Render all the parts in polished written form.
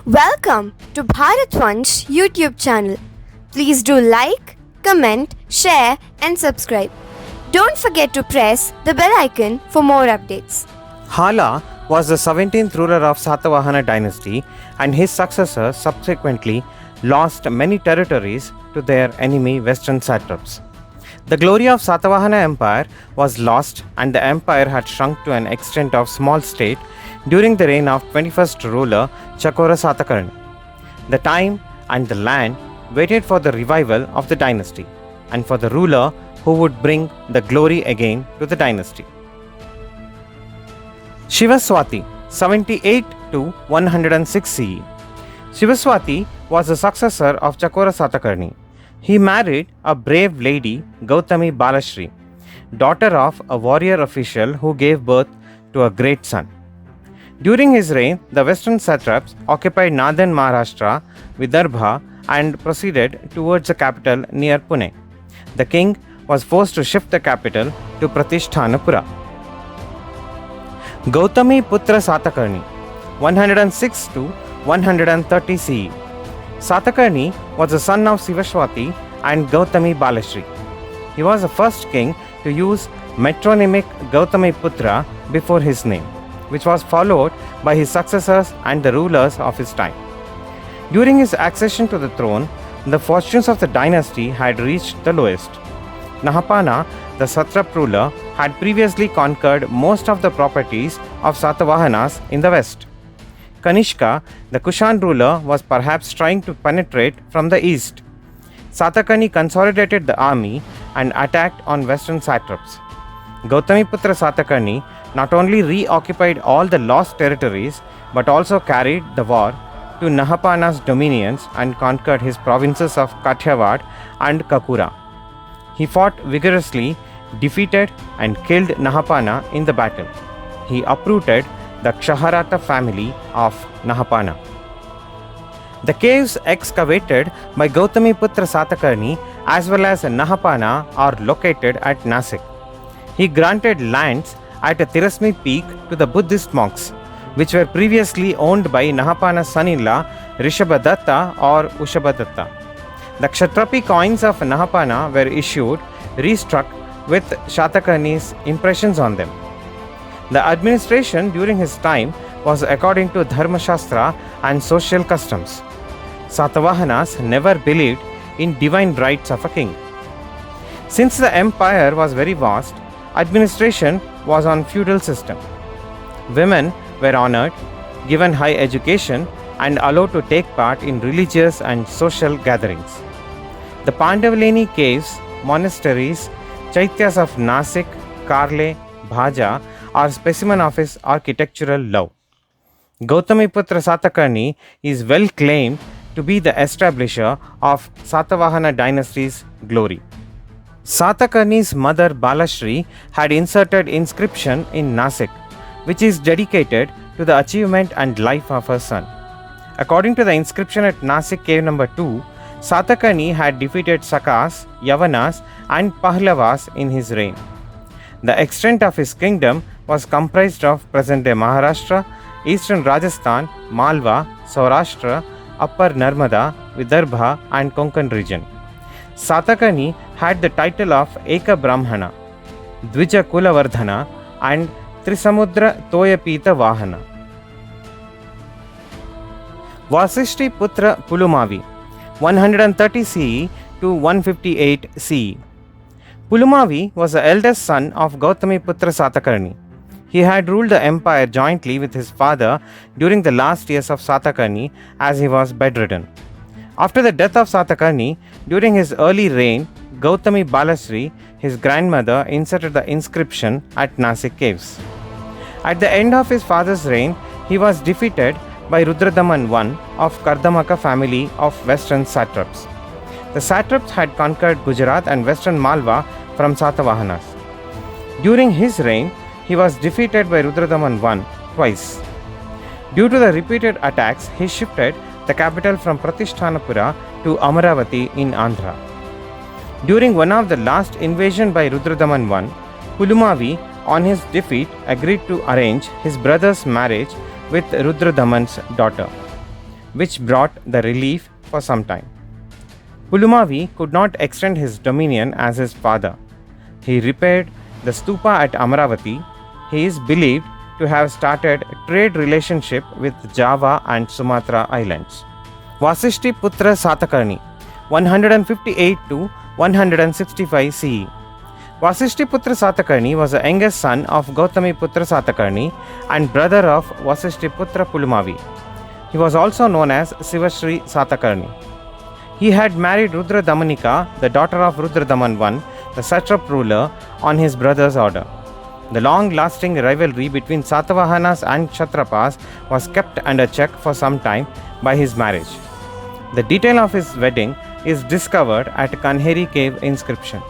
Welcome to Bharatvansh YouTube channel. Please do like, comment, share and subscribe. Don't forget to press the bell icon for more updates. Hala was the 17th ruler of Satavahana dynasty, and his successors subsequently lost many territories to their enemy western satraps. The glory of Satavahana Empire was lost, and the empire had shrunk to an extent of small state during the reign of 21st ruler Chakora Satakarni. The time and the land waited for the revival of the dynasty and for the ruler who would bring the glory again to the dynasty. Shivaswati, 78 to 106 CE. Shivaswati was the successor of Chakora Satakarni. He married a brave lady, Gautami Balashri, daughter of a warrior official who gave birth to a great son. During his reign, the western satraps occupied northern Maharashtra, Vidarbha, and proceeded towards the capital near Pune. The king was forced to shift the capital to Pratishtanapura. Gautami Putra Satakarni, 106 to 130 CE. Satakarni was the son of Shivaswati and Gautami Balashri. He was the first king to use metronymic Gautami Putra before his name, which was followed by his successors and the rulers of his time. During his accession to the throne, the fortunes of the dynasty had reached the lowest. Nahapana, the satrap ruler, had previously conquered most of the properties of Satavahanas in the west. Kanishka, the Kushan ruler, was perhaps trying to penetrate from the east. Satakarni consolidated the army and attacked on western satraps. Gautamiputra Satakarni not only reoccupied all the lost territories but also carried the war to Nahapana's dominions and conquered his provinces of Kathiawad and Kakura. He fought vigorously, defeated and killed Nahapana in the battle. He uprooted the Kshaharata family of Nahapana. The caves excavated by Gautamiputra Satakarni as well as Nahapana are located at Nasik. He granted lands at a Tirasmi peak to the Buddhist monks, which were previously owned by Nahapana's son-in-law Rishabhadatta or Ushabhadatta. The Kshatrapi coins of Nahapana were issued, restruck with Satakarni's impressions on them. The administration during his time was according to Dharma Shastra and social customs. Satavahanas never believed in divine rights of a king. Since the empire was very vast, administration was on feudal system. Women were honored, given high education, and allowed to take part in religious and social gatherings. The Pandavaleni caves, monasteries, chaityas of Nasik, Karle, Bhaja are specimen of his architectural love. Gautamiputra Satakarni is well claimed to be the establisher of Satavahana dynasty's glory. Satakarni's mother Balashri had inserted inscription in Nasik, which is dedicated to the achievement and life of her son. According to the inscription at Nasik cave number 2, Satakarni had defeated Sakas, Yavanas and Pahlavas in his reign. The extent of his kingdom was comprised of present-day Maharashtra, eastern Rajasthan, Malwa, Saurashtra, upper Narmada, Vidarbha and Konkan region. Satakarni had the title of Eka Brahmana, Dvija Kulavardhana and Trisamudra Toyapita Vahana. Vasishti Putra Pulumavi, 130 CE to 158 CE. Pulumavi was the eldest son of Gautamiputra Satakarni. He had ruled the empire jointly with his father during the last years of Satakarni as he was bedridden. After the death of Satakarni, during his early reign, Gautami Balashri, his grandmother, inserted the inscription at Nasik caves. At the end of his father's reign, he was defeated by Rudradaman I of Kardamaka family of western satraps. The satraps had conquered Gujarat and western Malwa from Satavahanas. During his reign, he was defeated by Rudradaman I twice. Due to the repeated attacks, he shifted the capital from Pratishtanapura to Amaravati in Andhra. During one of the last invasion by Rudradaman I, Pulumavi, on his defeat, agreed to arrange his brother's marriage with Rudradaman's daughter. which brought the relief for some time. Pulumavi could not extend his dominion as his father. He repaired the stupa at Amaravati. He is believed to have started trade relationship with Java and Sumatra islands. Vasishti Putra Satakarni 158 to 165 CE. Vasishti Putra Satakarni was the youngest son of Gautami Putra Satakarni and brother of Vasishti Putra Pulumavi. He was also known as Sivashri Satakarni. He had married Rudra Damanika, the daughter of Rudra Daman I, the satrap ruler, on his brother's order. The long-lasting rivalry between Satavahanas and Kshatrapas was kept under check for some time by his marriage. The detail of his wedding is discovered at Kanheri cave inscription.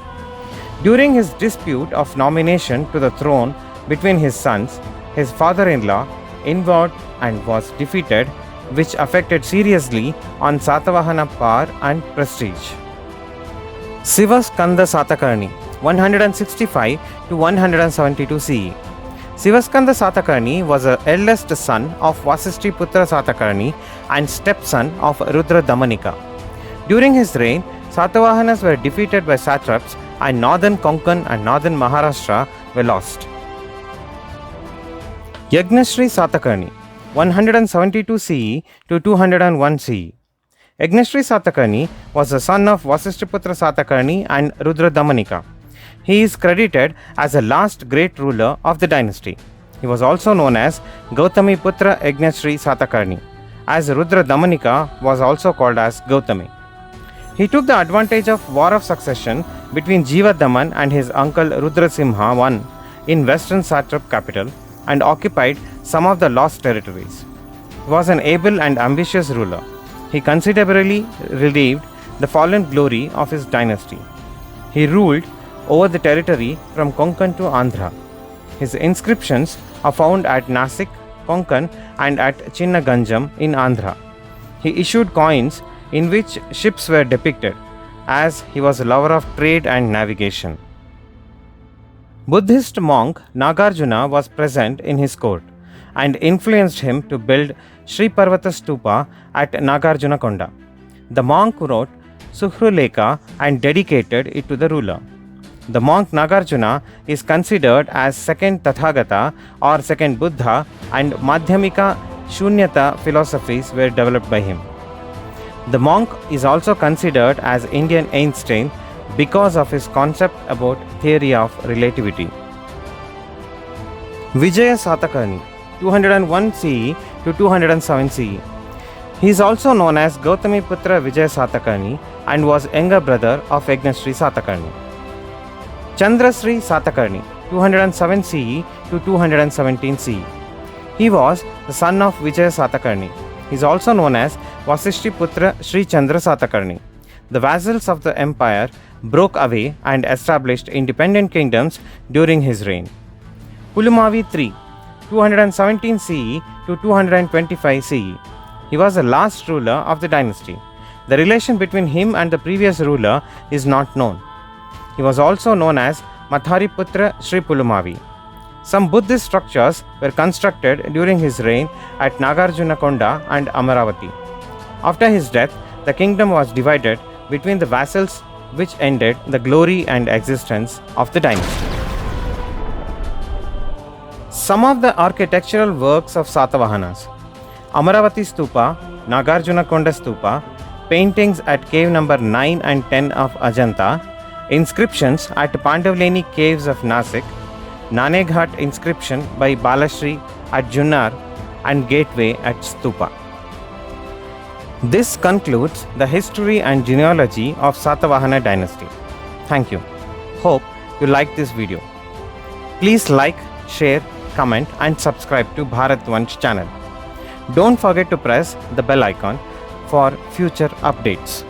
During his dispute of nomination to the throne between his sons, his father-in-law involved and was defeated, which affected seriously on Satavahana power and prestige. Sivaskanda Satakarni 165 to 172 CE. Sivaskanda Satakarni was the eldest son of Vasishti Putra Satakarni and stepson of Rudra Damanika. During his reign, Satavahanas were defeated by satraps and northern Konkan and northern Maharashtra were lost. Yagnashri Satakarni 172 CE to 201 CE. Yagnashri Satakarni was the son of Vasishtiputra Satakarni and Rudra Damanika. He is credited as the last great ruler of the dynasty. He was also known as Gautami Putra Yagnashri Satakarni, as Rudra Damanika was also called as Gautami. He took the advantage of war of succession between Jiva Daman and his uncle Rudrasimha I in western satrap capital and occupied some of the lost territories. He was an able and ambitious ruler. He considerably relieved the fallen glory of his dynasty. He ruled over the territory from Konkan to Andhra. His inscriptions are found at Nasik, Konkan and at Chinnaganjam in Andhra. He issued coins in which ships were depicted, as he was a lover of trade and navigation. Buddhist monk Nagarjuna was present in his court and influenced him to build Sri Parvata Stupa at Nagarjuna Konda. The monk wrote Suhruleka and dedicated it to the ruler. The monk Nagarjuna is considered as second Tathagata or second Buddha, and Madhyamika Shunyata philosophies were developed by him. The monk is also considered as Indian Einstein because of his concept about theory of relativity. Vijaya Satakarni 201 CE to 207 CE. He is also known as Gautami Putra Vijaya Satakarni and was younger brother of Yagnashri Satakarni. Chandrasri Satakarni 207 CE to 217 CE. He was the son of Vijaya Satakarni. He is also known as Vasishti Putra Sri Chandra Satakarni. The vassals of the empire broke away and established independent kingdoms during his reign. Pulumavi III 217 CE to 225 CE. He was the last ruler of the dynasty. The relation between him and the previous ruler is not known. He was also known as Mathariputra Sri Pulumavi. Some Buddhist structures were constructed during his reign at Nagarjuna Konda and Amaravati. After his death, the kingdom was divided between the vassals, which ended the glory and existence of the dynasty. Some of the architectural works of Satavahanas: Amaravati Stupa, Nagarjuna Konda Stupa, paintings at cave number 9 and 10 of Ajanta, inscriptions at Pandavleni caves of Nasik, Naneghat inscription by Balashri at Junnar, and gateway at Stupa. This concludes the history and genealogy of Satavahana dynasty. Thank you. Hope you liked this video. Please like, share, comment and subscribe to Bharatvansh channel. Don't forget to press the bell icon for future updates.